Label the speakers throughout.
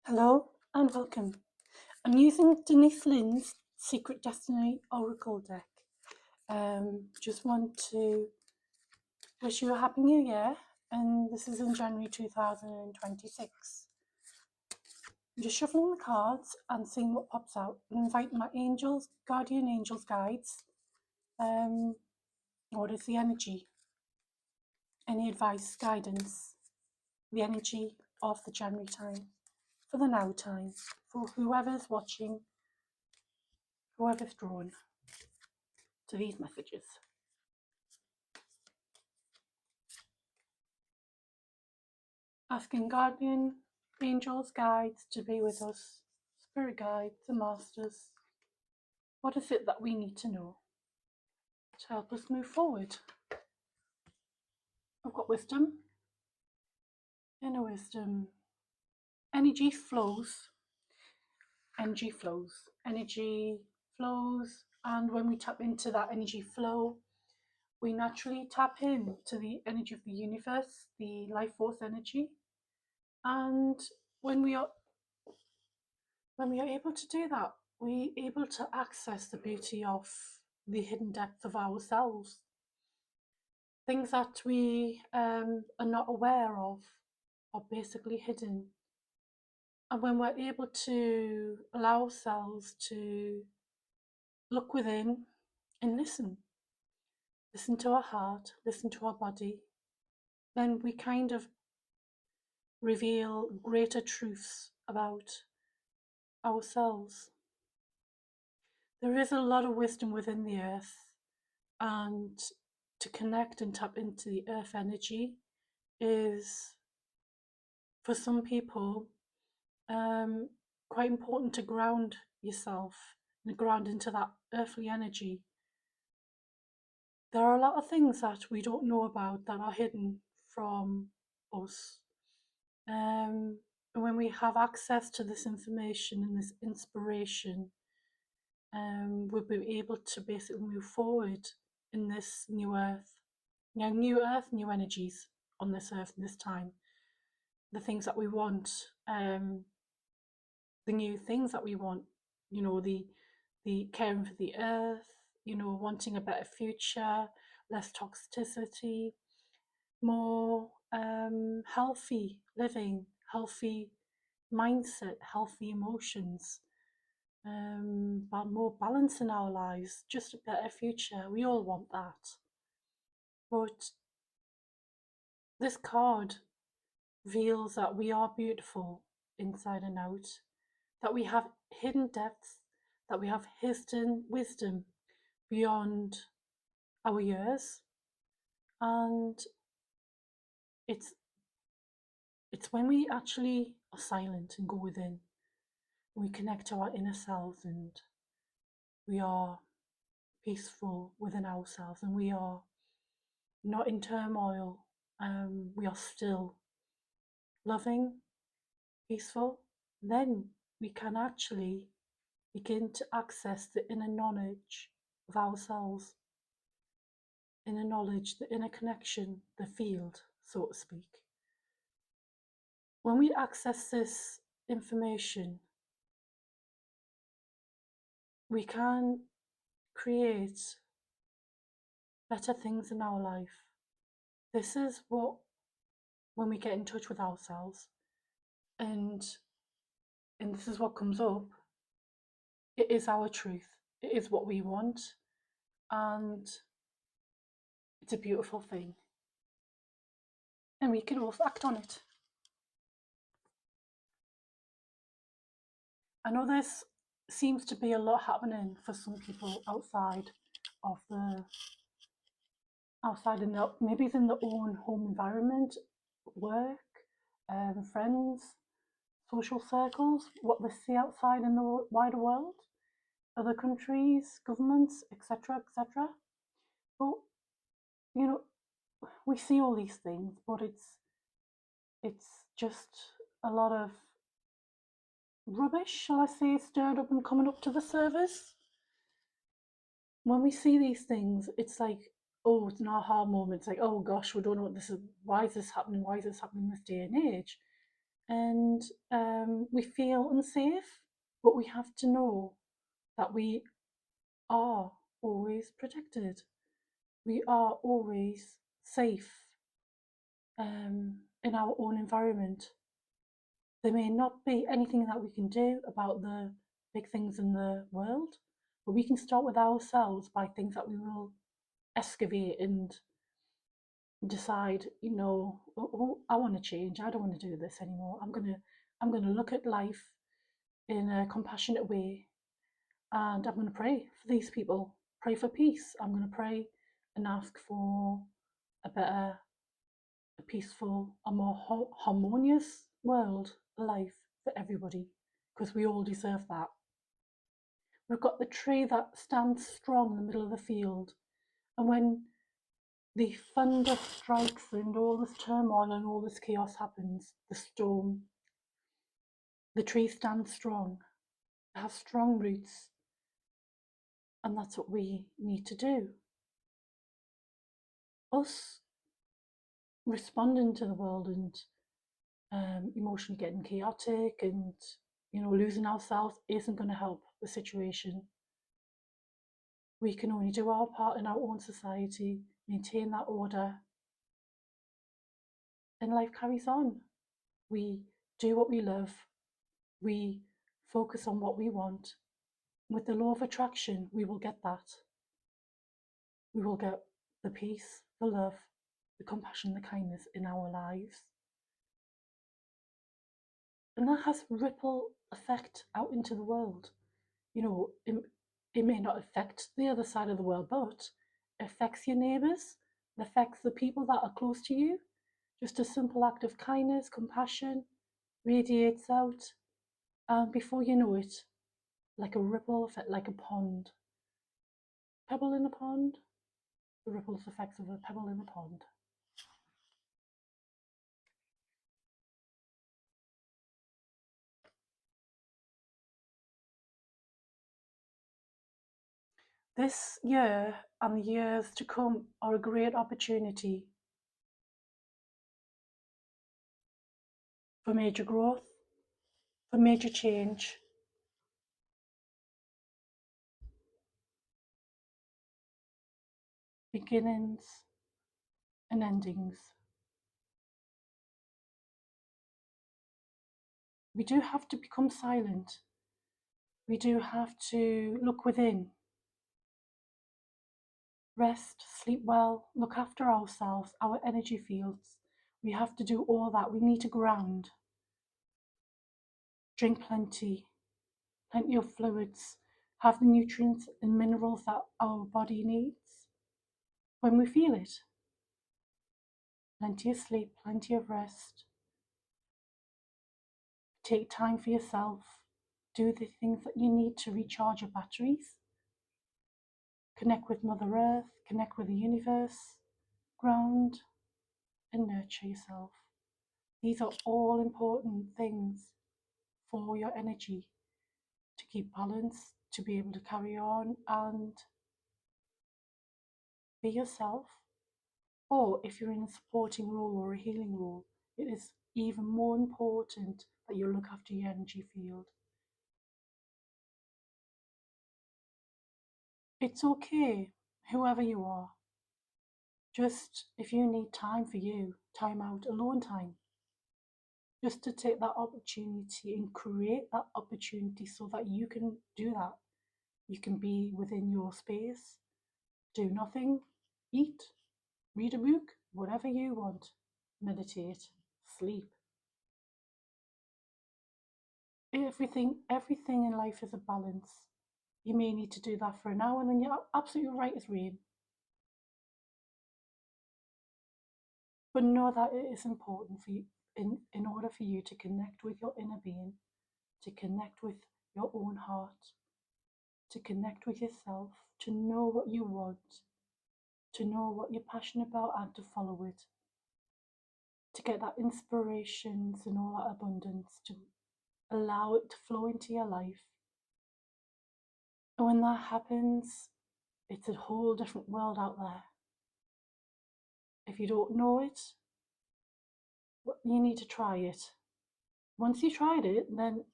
Speaker 1: Hello and welcome. I'm using Denise Lynn's Secret Destiny Oracle deck. Just want to wish you a Happy New Year, and this is in January 2026. I'm just shuffling the cards and seeing what pops out, and inviting my angels, guardian angels, guides. What is the energy? Any advice, guidance? The energy of the January time, for the now time, for whoever's watching, whoever's drawn to these messages. Asking guardian angels, guides to be with us, spirit guides and masters. What is it that we need to know to help us move forward? I've got wisdom, inner wisdom. Energy flows, energy flows, energy flows, and when we tap into that energy flow, we naturally tap into the energy of the universe, the life force energy. And when we are able to do that, we're able to access the beauty of the hidden depth of ourselves. Things that we are not aware of are basically hidden. And when we're able to allow ourselves to look within and listen to our heart, listen to our body, then we kind of reveal greater truths about ourselves. There is a lot of wisdom within the earth, and to connect and tap into the earth energy is, for some people, quite important to ground yourself and ground into that earthly energy. There are a lot of things that we don't know about that are hidden from us. And when we have access to this information and this inspiration, we'll be able to basically move forward in this new earth. New earth, new energies on this earth in this time. The things that we want, the new things that we want, the caring for the earth, wanting a better future, less toxicity, more healthy living, healthy mindset, healthy emotions, but more balance in our lives, just a better future. We all want that. But this card reveals that we are beautiful inside and out, that we have hidden depths, that we have hidden wisdom beyond our years. And it's when we actually are silent and go within, we connect to our inner selves, and we are peaceful within ourselves, and we are not in turmoil. We are still loving, peaceful. Then we can actually begin to access the inner knowledge of ourselves, inner knowledge, the inner connection, the field, so to speak. When we access this information, we can create better things in our life. This is what, when we get in touch with ourselves, and this is what comes up, it is our truth, it is what we want, and it's a beautiful thing, and we can also act on it. I know this seems to be a lot happening for some people outside in the, maybe in their own home environment, work, friends, social circles, what they see outside in the wider world, other countries, governments, etc., etc. But we see all these things, but it's just a lot of rubbish, shall I say, stirred up and coming up to the surface. When we see these things, it's like, oh, it's an aha moment. It's like, oh gosh, we don't know what this is. Why is this happening? Why is this happening in this day and age? And we feel unsafe, but we have to know that we are always protected. We are always safe in our own environment. There may not be anything that we can do about the big things in the world, but we can start with ourselves by things that we will excavate and decide, oh, I want to change. I don't want to do this anymore. I'm gonna look at life in a compassionate way, and I'm gonna pray for these people. Pray for peace. I'm gonna pray and ask for a better, a peaceful, a more harmonious world, life for everybody, because we all deserve that. We've got the tree that stands strong in the middle of the field, and when the thunder strikes and all this turmoil and all this chaos happens, the storm, the tree stands strong, it has strong roots, and that's what we need to do. Us responding to the world and emotionally getting chaotic and losing ourselves isn't going to help the situation. We can only do our part in our own society, maintain that order, and life carries on. We do what we love, we focus on what we want. With the law of attraction, we will get that. We will get the peace, the love, the compassion, the kindness in our lives. And that has ripple effect out into the world. It may not affect the other side of the world, but it affects your neighbours, it affects the people that are close to you. Just a simple act of kindness, compassion radiates out, and before you know it, like a ripple effect, like a pond. Pebble in a pond, the ripple effects of a pebble in a pond. This year and the years to come are a great opportunity for major growth, for major change. Beginnings and endings. We do have to become silent. We do have to look within. Rest, sleep well, look after ourselves, our energy fields. We have to do all that. We need to ground. Drink plenty of fluids, have the nutrients and minerals that our body needs when we feel it. Plenty of sleep, plenty of rest. Take time for yourself. Do the things that you need to recharge your batteries. Connect with Mother Earth, connect with the universe, ground and nurture yourself. These are all important things for your energy to keep balance, to be able to carry on and be yourself. Or if you're in a supporting role or a healing role, it is even more important that you look after your energy field. It's okay, whoever you are. Just if you need time for you, time out, alone time, just to take that opportunity and create that opportunity so that you can do that. You can be within your space, do nothing, eat, read a book, whatever you want, meditate, sleep. Everything in life is a balance. You may need to do that for an hour, and then you're absolutely right as rain. But know that it is important for you, in order for you to connect with your inner being, to connect with your own heart, to connect with yourself, to know what you want, to know what you're passionate about and to follow it, to get that inspirations and all that abundance, to allow it to flow into your life. And when that happens, it's a whole different world out there. If you don't know it, you need to try it. Once you tried it, then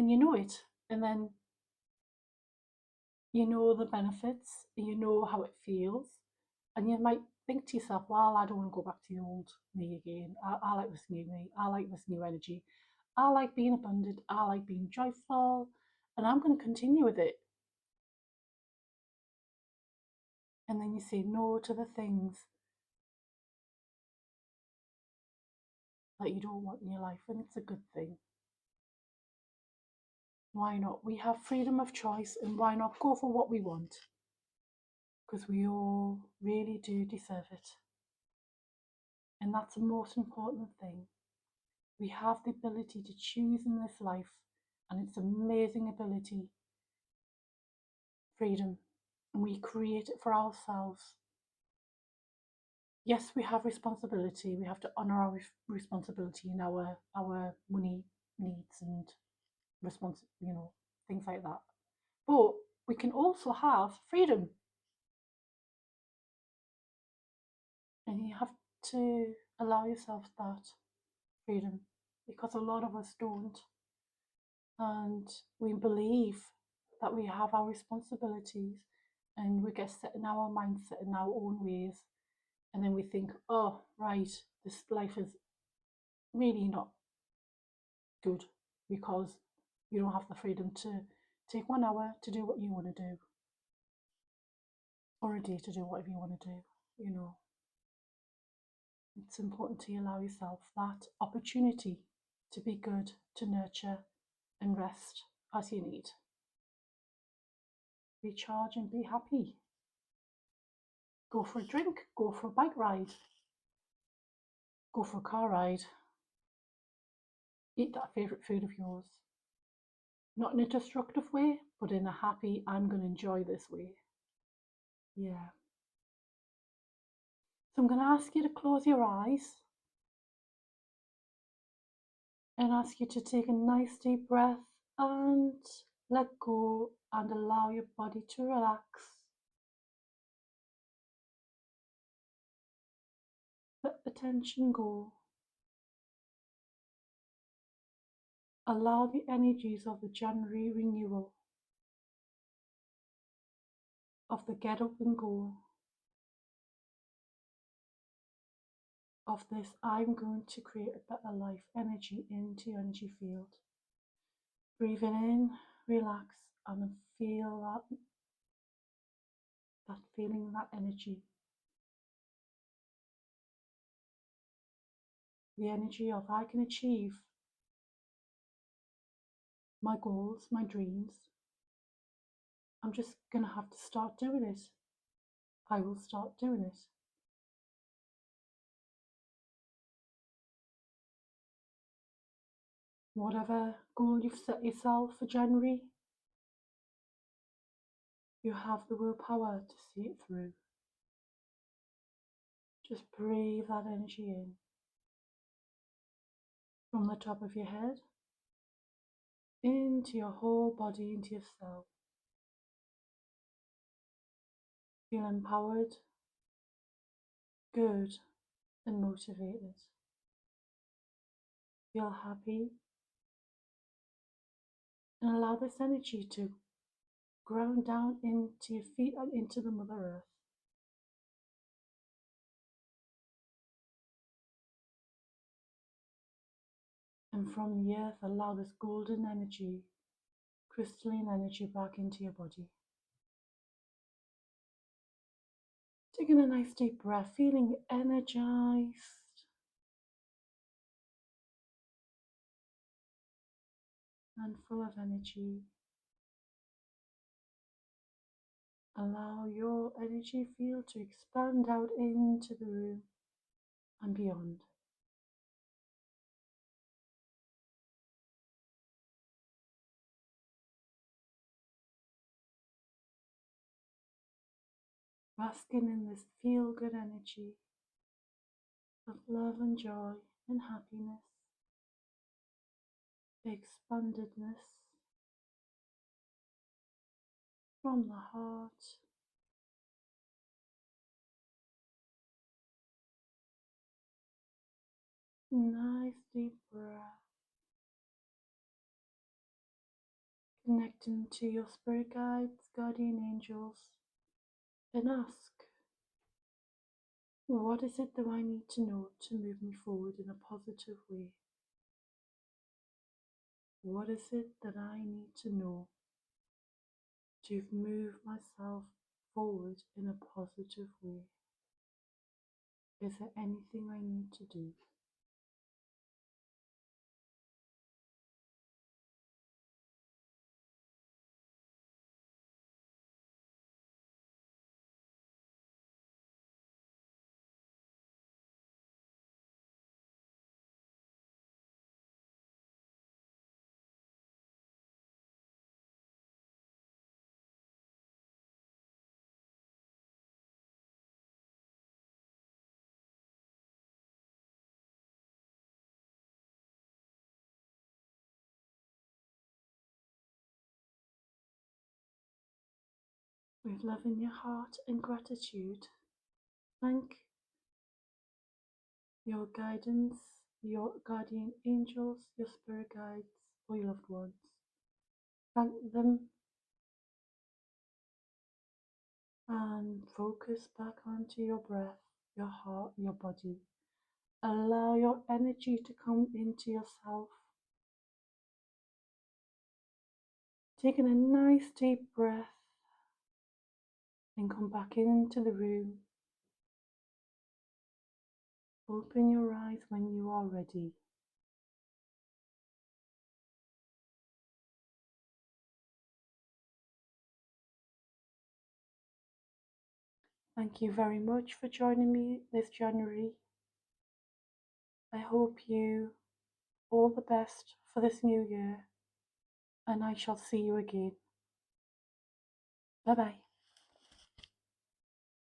Speaker 1: you know it, and then you know the benefits, you know how it feels, and you might think to yourself, well, I don't want to go back to the old me again. I like this new me. I like this new energy. I like being abundant. I like being joyful, and I'm going to continue with it. And then you say no to the things that you don't want in your life, and it's a good thing. Why not? We have freedom of choice, and why not go for what we want? Because we all really do deserve it. And that's the most important thing. We have the ability to choose in this life, and it's an amazing ability, freedom, and we create it for ourselves. Yes, we have responsibility. We have to honour our responsibility in our money needs and things like that. But we can also have freedom, and you have to allow yourself that freedom, because a lot of us don't, and we believe that we have our responsibilities, and we get set in our mindset in our own ways, and then we think, oh right, this life is really not good because you don't have the freedom to take 1 hour to do what you want to do, or a day to do whatever you want to do. It's important to allow yourself that opportunity to be good, to nurture and rest as you need. Recharge and be happy. Go for a drink, go for a bike ride, go for a car ride. Eat that favourite food of yours. Not in a destructive way, but in a happy, I'm going to enjoy this way. Yeah. So I'm going to ask you to close your eyes and ask you to take a nice deep breath and let go and allow your body to relax. Let the tension go. Allow the energies of the January renewal, of the get up and go, of this I'm going to create a better life energy into your energy field. Breathing in, relax, and feel that feeling, that energy. The energy of I can achieve my goals, my dreams. I'm just going to have to start doing it. I will start doing it. Whatever goal you've set yourself for January, you have the willpower to see it through. Just breathe that energy in from the top of your head into your whole body, into your cell. Feel empowered, good, and motivated. Feel happy, and allow this energy to ground down into your feet and into the Mother Earth. And from the earth, allow this golden energy, crystalline energy back into your body. Taking a nice deep breath, feeling energized and full of energy. Allow your energy field to expand out into the room and beyond. Basking in this feel-good energy of love and joy and happiness, expandedness from the heart. Nice deep breath. connecting to your spirit guides, guardian angels, and ask, what is it that I need to know to move me forward in a positive way? What is it that I need to know to move myself forward in a positive way? Is there anything I need to do? With love in your heart and gratitude, thank your guidance, your guardian angels, your spirit guides, or your loved ones. Thank them and focus back onto your breath, your heart, your body. Allow your energy to come into yourself. Taking a nice deep breath and come back into the room. Open your eyes when you are ready. Thank you very much for joining me this January. I hope you all the best for this new year, and I shall see you again. Bye bye.